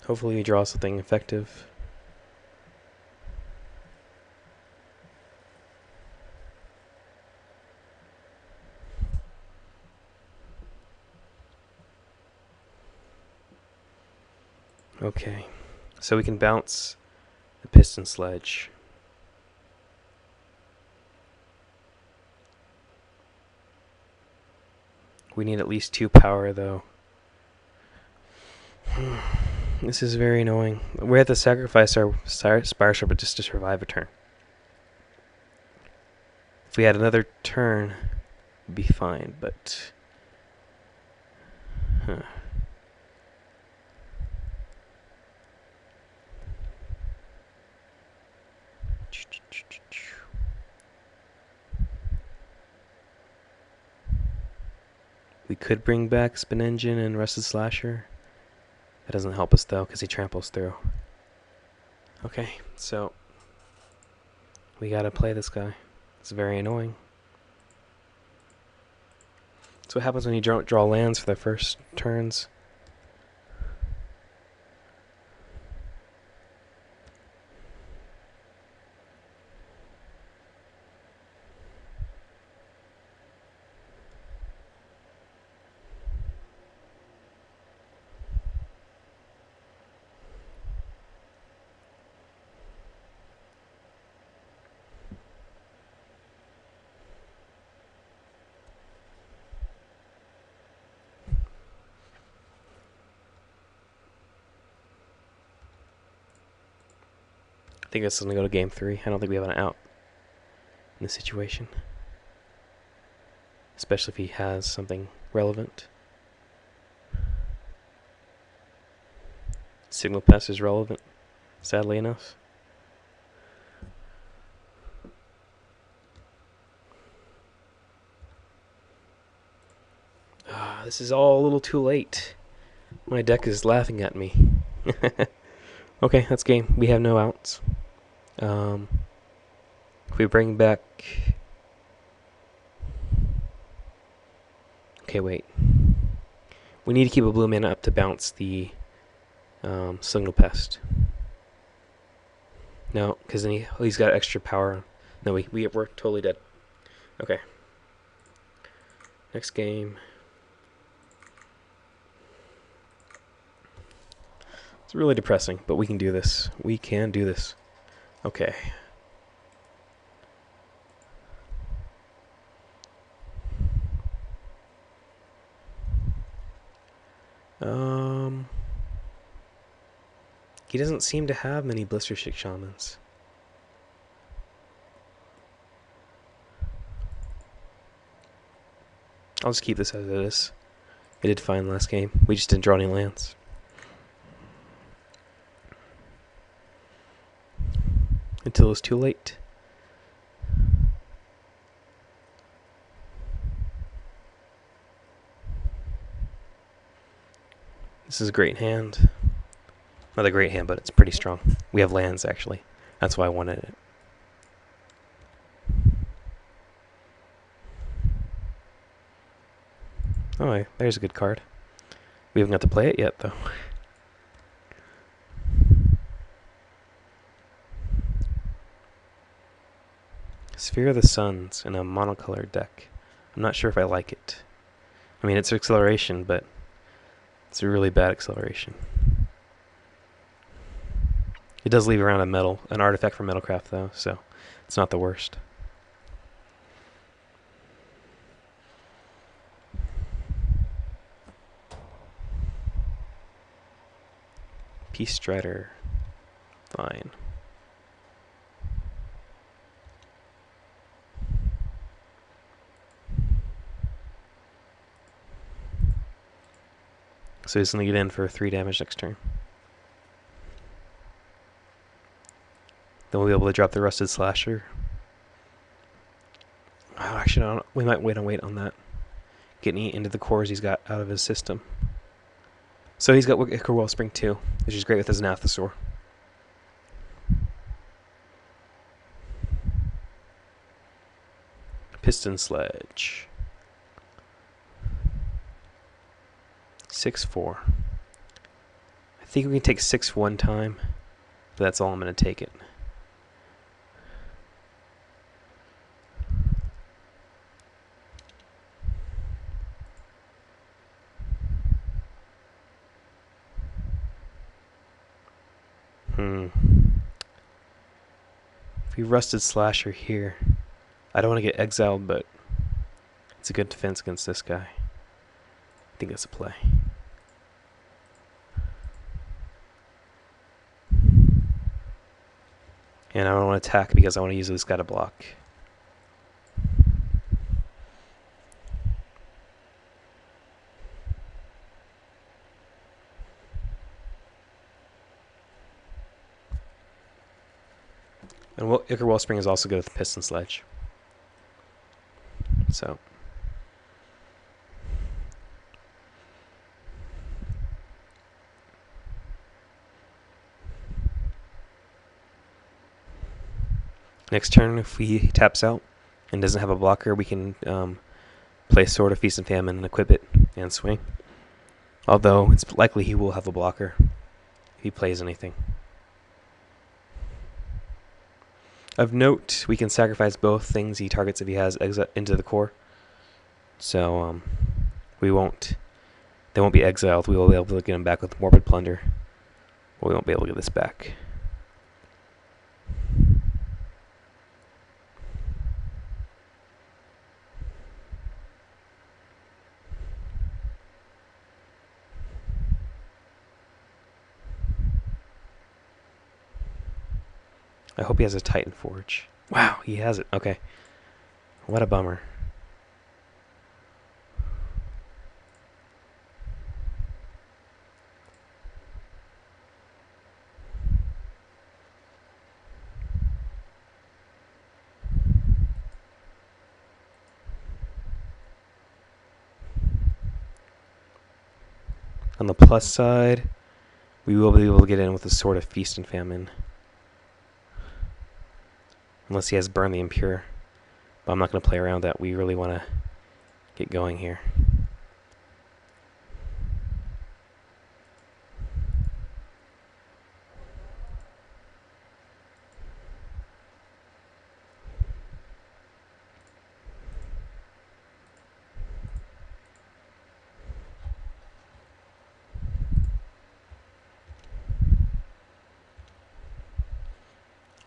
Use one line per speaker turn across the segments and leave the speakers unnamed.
Hopefully we draw something effective. Okay, so we can bounce the piston sledge. We need at least 2 power though. This is very annoying. We have to sacrifice our Spire Sharper just to survive a turn. If we had another turn, it'd be fine, but... Huh. We could bring back Spin Engine and Rusted Slasher. That doesn't help us though, because he tramples through. Okay, so we gotta play this guy. It's very annoying. That's what happens when you draw lands for the first turns. I think this is going to go to game 3. I don't think we have an out in this situation. Especially if he has something relevant. Signal Pass is relevant, sadly enough. This is all a little too late. My deck is laughing at me. Okay, that's game. We have no outs. If we bring back... Okay, wait. We need to keep a blue mana up to bounce the Signal Pest. No, because then he's got extra power. No, we're totally dead. Okay. Next game. It's really depressing, but we can do this. We can do this. Okay. He doesn't seem to have many Blister Chick Shamans. I'll just keep this as it is. It did fine last game. We just didn't draw any lands. Until it was too late. This is a great hand. Not a great hand, but it's pretty strong. We have lands, actually. That's why I wanted it. Oh, there's a good card. We haven't got to play it yet, though. Sphere of the Suns in a monocolored deck. I'm not sure if I like it. I mean, it's acceleration, but it's a really bad acceleration. It does leave around an artifact from Metalcraft, though, so it's not the worst. Peace Strider. Fine. So he's going to get in for 3 damage next turn. Then we'll be able to drop the Rusted Slasher. Oh, actually, no, we might wait on that. Getting into the cores he's got out of his system. So he's got Ichor Wellspring too, which is great with his Nathasaur. Piston Sledge. 6/4. I think we can take 6 one time, but that's all I'm going to take it. If we rusted slasher here, I don't want to get exiled, but it's a good defense against this guy. I think that's a play. And I don't want to attack because I want to use this guy to block. And Ichor Wellspring is also good with the Piston Sledge. So. Next turn, if he taps out and doesn't have a blocker, we can play Sword of Feast and Famine and equip it and swing. Although it's likely he will have a blocker if he plays anything. Of note, we can sacrifice both things he targets if he has into the core. So they won't be exiled. We will be able to get him back with Morbid Plunder. But we won't be able to get this back. I hope he has a Titan Forge. Wow, he has it. Okay. What a bummer. On the plus side, we will be able to get in with a Sword of Feast and Famine. Unless he has Burn the Impure. But I'm not going to play around that. We really want to get going here.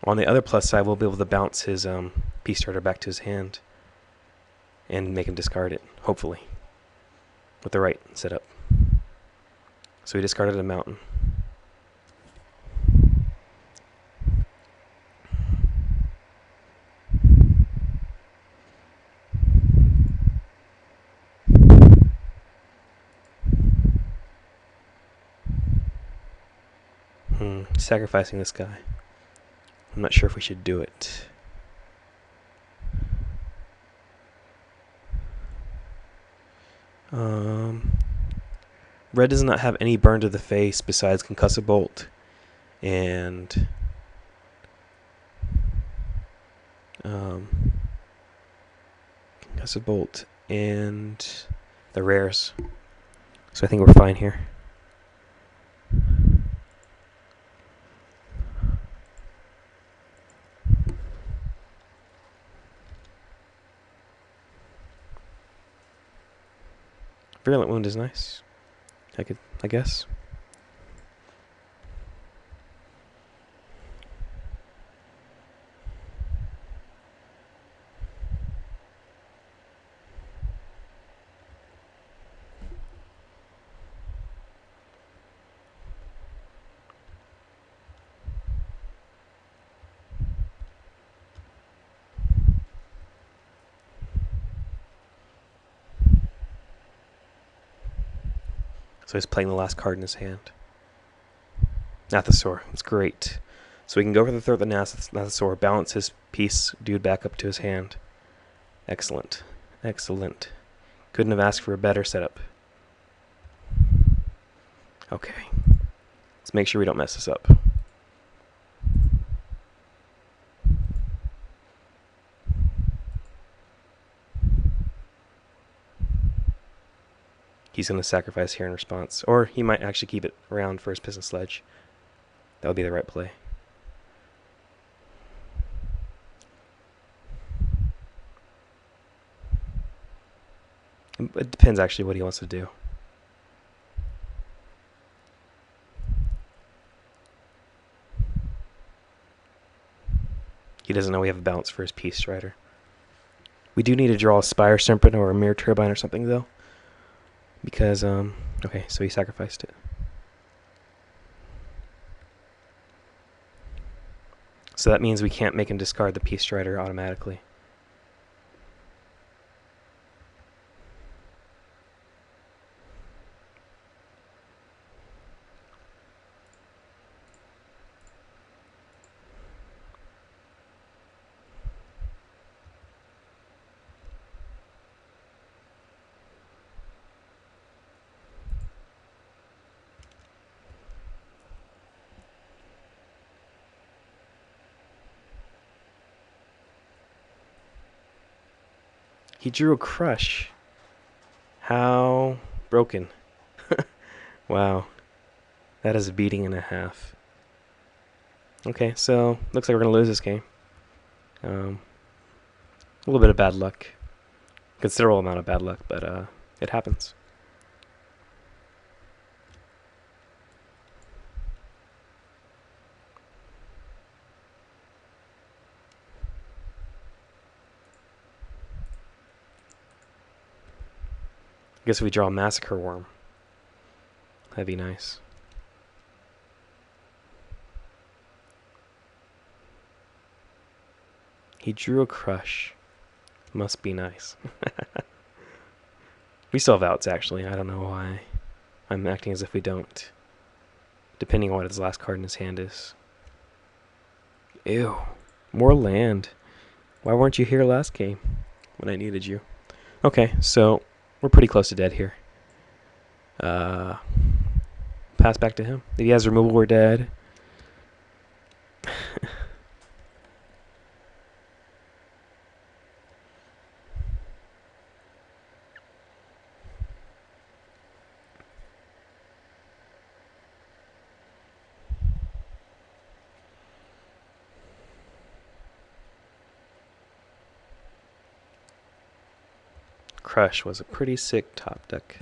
On the other plus side, we'll be able to bounce his Peace Starter back to his hand and make him discard it, hopefully, with the right setup. So he discarded a mountain. Sacrificing this guy. I'm not sure if we should do it. Red does not have any burn to the face besides Concussive Bolt and Concussive Bolt and the rares. So I think we're fine here. Virulent Wound is nice. I guess. So he's playing the last card in his hand. Nathasaur. It's great. So we can go for the third of the Nathasaur, balance his piece dude back up to his hand. Excellent. Excellent. Couldn't have asked for a better setup. Okay. Let's make sure we don't mess this up. He he's going to sacrifice here in response. Or he might actually keep it around for his piston sledge. That would be the right play. It depends actually what he wants to do. He doesn't know we have a balance for his Peace Strider. We do need to draw a Spire Serpent or a Mirror Turbine or something though. Because, okay, so he sacrificed it. So that means we can't make him discard the Peace Strider automatically. He drew a Crush. How broken. Wow. That is a beating and a half. Okay, so looks like we're going to lose this game. A little bit of bad luck. Considerable amount of bad luck, but it happens. I guess if we draw a Massacre Worm, that'd be nice. He drew a Crush. Must be nice. We still have outs, actually. I don't know why I'm acting as if we don't. Depending on what his last card in his hand is. Ew. More land. Why weren't you here last game when I needed you? Okay, so we're pretty close to dead here. Pass back to him. If he has removal, we're dead. Crush was a pretty sick top deck.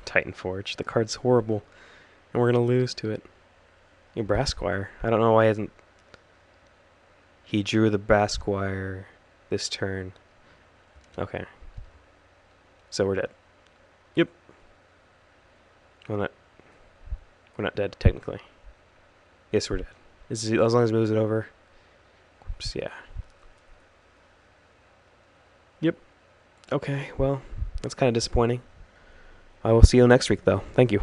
Titan Forge. The card's horrible, and we're going to lose to it. Brasquire. I don't know why he hasn't... He drew the Brasquire this turn. Okay. So we're dead. Yep. We're not dead, technically. Yes, we're dead. As long as it moves it over. Oops, yeah. Yep. Okay, well, that's kind of disappointing. I will see you next week, though. Thank you.